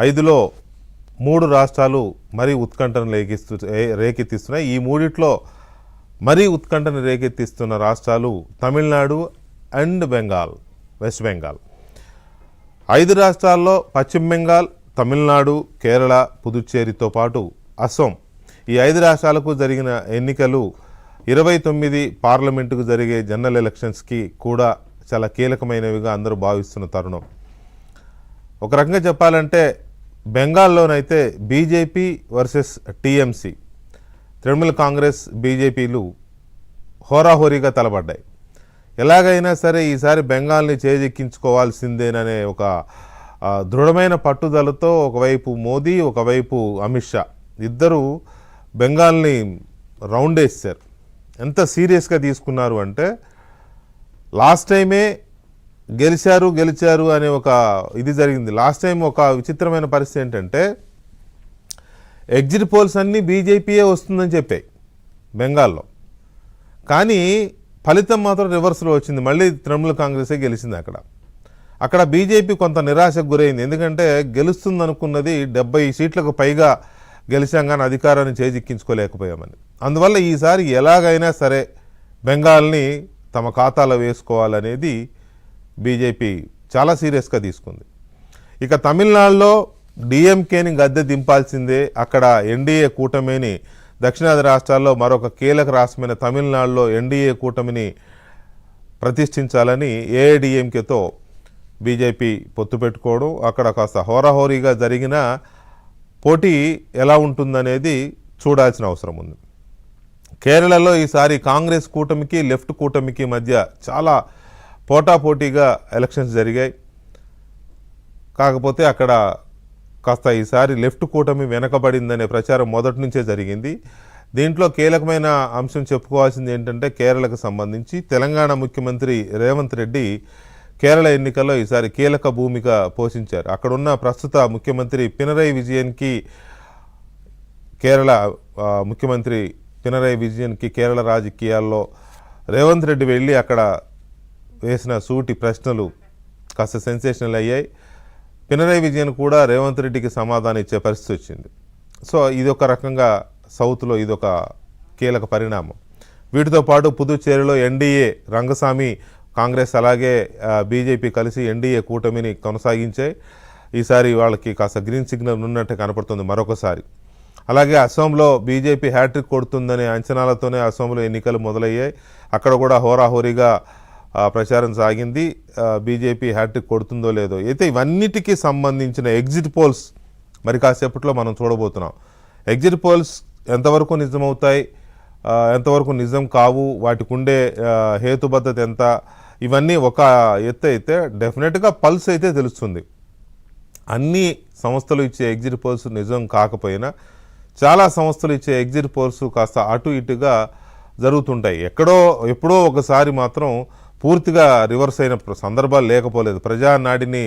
5లో 3 రాష్ట్రాలు మరీ ఉత్కంఠను రేకెత్తిస్తున్నాయి. ఈ మూడిట్లో మరీ ఉత్కంఠను రేకెత్తిస్తున్న రాష్ట్రాలు తమిళనాడు అండ్ బెంగాల్, వెస్ట్ బెంగాల్. 5 రాష్ట్రాల్లో పశ్చిమ బెంగాల్, తమిళనాడు, కేరళ, పుదుచ్చేరితో పాటు అస్సాం, ఈ 5 రాష్ట్రాలకు జరిగిన ఎన్నికలు 29 పార్లమెంటుకు జరిగే జనరల్ ఎలక్షన్స్కి కూడా చాలా కీలకమైనవిగా అందరూ భావిస్తున్న తరుణం. ఒక రకంగా చెప్పాలంటే బెంగాల్లోనైతే BJP versus TMC, Trinamool Congress, బీజేపీలు హోరాహోరీగా తలపడ్డాయి. ఎలాగైనా సరే ఈసారి బెంగాల్ని చేజెక్కించుకోవాల్సిందేననే ఒక దృఢమైన పట్టుదలతో ఒకవైపు మోదీ, ఒకవైపు అమిత్ షా ఇద్దరు బెంగాల్ని రౌండ్ వేసారు. ఎంత సీరియస్గా తీసుకున్నారు అంటే లాస్ట్ టైమే గెలిచారు అనే ఒక ఇది జరిగింది. లాస్ట్ టైం ఒక విచిత్రమైన పరిస్థితి ఏంటంటే ఎగ్జిట్ పోల్స్ అన్నీ బీజేపీయే వస్తుందని చెప్పాయి బెంగాల్లో, కానీ ఫలితం మాత్రం రివర్స్లో వచ్చింది. మళ్ళీ తృణమూల్ కాంగ్రెసే గెలిచింది. అక్కడ బీజేపీ కొంత నిరాశకు గురైంది. ఎందుకంటే గెలుస్తుంది అనుకున్నది 70 సీట్లకు పైగా గెలిచాం కానీ అధికారాన్ని చేజిక్కించుకోలేకపోయామని. అందువల్ల ఈసారి ఎలాగైనా సరే బెంగాల్ని తమ ఖాతాలో వేసుకోవాలనేది బీజేపీ చాలా సీరియస్గా తీసుకుంది. ఇక తమిళనాడులో డిఎంకేని గద్దె దింపాల్సిందే. అక్కడ ఎన్డీఏ కూటమిని, దక్షిణాది రాష్ట్రాల్లో మరొక కీలక రాష్ట్రమైన తమిళనాడులో ఎన్డీఏ కూటమిని ప్రతిష్ఠించాలని ఏఐడిఎంకేతో బీజేపీ పొత్తు పెట్టుకోవడం, అక్కడ కాస్త హోరాహోరీగా జరిగిన పోటీ ఎలా ఉంటుందనేది చూడాల్సిన అవసరం ఉంది. కేరళలో ఈసారి కాంగ్రెస్ కూటమికి, లెఫ్ట్ కూటమికి మధ్య చాలా పోటాపోటీగా ఎలక్షన్స్ జరిగాయి. కాకపోతే అక్కడ కాస్త ఈసారి లెఫ్ట్ కూటమి వెనకబడిందనే ప్రచారం మొదటి నుంచే జరిగింది. దీంట్లో కీలకమైన అంశం చెప్పుకోవాల్సింది ఏంటంటే కేరళకు సంబంధించి తెలంగాణ ముఖ్యమంత్రి రేవంత్ రెడ్డి కేరళ ఎన్నికల్లో ఈసారి కీలక భూమిక పోషించారు. అక్కడున్న ప్రస్తుత ముఖ్యమంత్రి పినరయి విజయన్కి, కేరళ ముఖ్యమంత్రి పినరయి విజయన్కి కేరళ రాజకీయాల్లో రేవంత్ రెడ్డి వెళ్ళి అక్కడ వేసిన సూటి ప్రశ్నలు కాస్త సెన్సేషనల్ అయ్యాయి. పినరయి విజయన్ కూడా రేవంత్ రెడ్డికి సమాధానం ఇచ్చే పరిస్థితి వచ్చింది. సో ఇదొక రకంగా సౌత్లో ఇదొక కీలక పరిణామం. వీటితో పాటు పుదుచ్చేరిలో ఎన్డీఏ, రంగస్వామి కాంగ్రెస్ అలాగే బీజేపీ కలిసి ఎన్డీఏ కూటమిని కొనసాగించాయి. ఈసారి వాళ్ళకి కాస్త గ్రీన్ సిగ్నల్ ఉన్నట్టు కనపడుతుంది మరొకసారి. అలాగే అస్సాంలో బీజేపీ హ్యాట్రిక్ కొడుతుందనే అంచనాలతోనే అస్సాంలో ఎన్నికలు మొదలయ్యాయి. అక్కడ కూడా హోరాహోరీగా ప్రచారం సాగింది. బీజేపీ హ్యాట్రిక్ కొడుతుందో లేదో అయితే ఇవన్నిటికీ సంబంధించిన ఎగ్జిట్ పోల్స్ మరి కాసేపట్లో మనం చూడబోతున్నాం. ఎగ్జిట్ పోల్స్ ఎంతవరకు నిజమవుతాయి, ఎంతవరకు నిజం కావు, వాటికి ఉండే హేతుబద్ధత ఎంత, ఇవన్నీ ఒక ఎత్తు అయితే డెఫినెట్గా పల్స్ అయితే తెలుస్తుంది. అన్ని సంస్థలు ఇచ్చే ఎగ్జిట్ పోల్స్ నిజం కాకపోయినా చాలా సంస్థలు ఇచ్చే ఎగ్జిట్ పోల్స్ కాస్త అటు ఇటుగా జరుగుతుంటాయి. ఎప్పుడో ఒకసారి మాత్రం పూర్తిగా రివర్స్ అయిన సందర్భాలు లేకపోలేదు. ప్రజానాడిని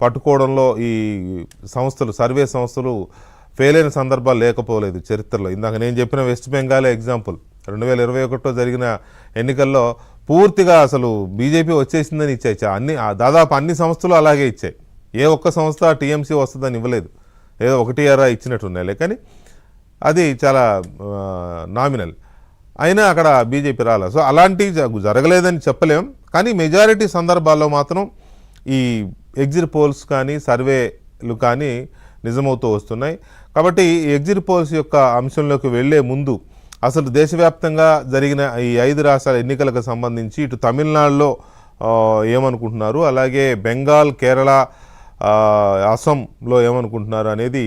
పట్టుకోవడంలో ఈ సంస్థలు, సర్వే సంస్థలు ఫెయిల్ అయిన సందర్భాలు లేకపోలేదు చరిత్రలో. ఇందాక నేను చెప్పిన వెస్ట్ బెంగాలే ఎగ్జాంపుల్. 2021లో జరిగిన ఎన్నికల్లో పూర్తిగా అసలు బీజేపీ వచ్చేసిందని ఇచ్చాయి. దాదాపు అన్ని సంస్థలు అలాగే ఇచ్చాయి. ఏ ఒక్క సంస్థ టీఎంసీ వస్తుందని ఇవ్వలేదు. ఏదో 1 ఇచ్చినట్టున్నాయి, కానీ అది చాలా నామినల్. అయినా అక్కడ బీజేపీ రాలేదు. సో అలాంటివి జరగలేదని చెప్పలేం, కానీ మెజారిటీ సందర్భాల్లో మాత్రం ఈ ఎగ్జిట్ పోల్స్ కానీ సర్వేలు కానీ నిజమవుతూ వస్తున్నాయి. కాబట్టి ఈ ఎగ్జిట్ పోల్స్ యొక్క అంశంలోకి వెళ్లే ముందు అసలు దేశవ్యాప్తంగా జరిగిన ఈ 5 రాష్ట్రాల ఎన్నికలకు సంబంధించి ఇటు తమిళనాడులో ఏమనుకుంటున్నారు, అలాగే బెంగాల్, కేరళ, అస్సాంలో ఏమనుకుంటున్నారు అనేది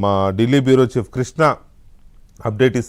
మా Delhi bureau chief Krishna update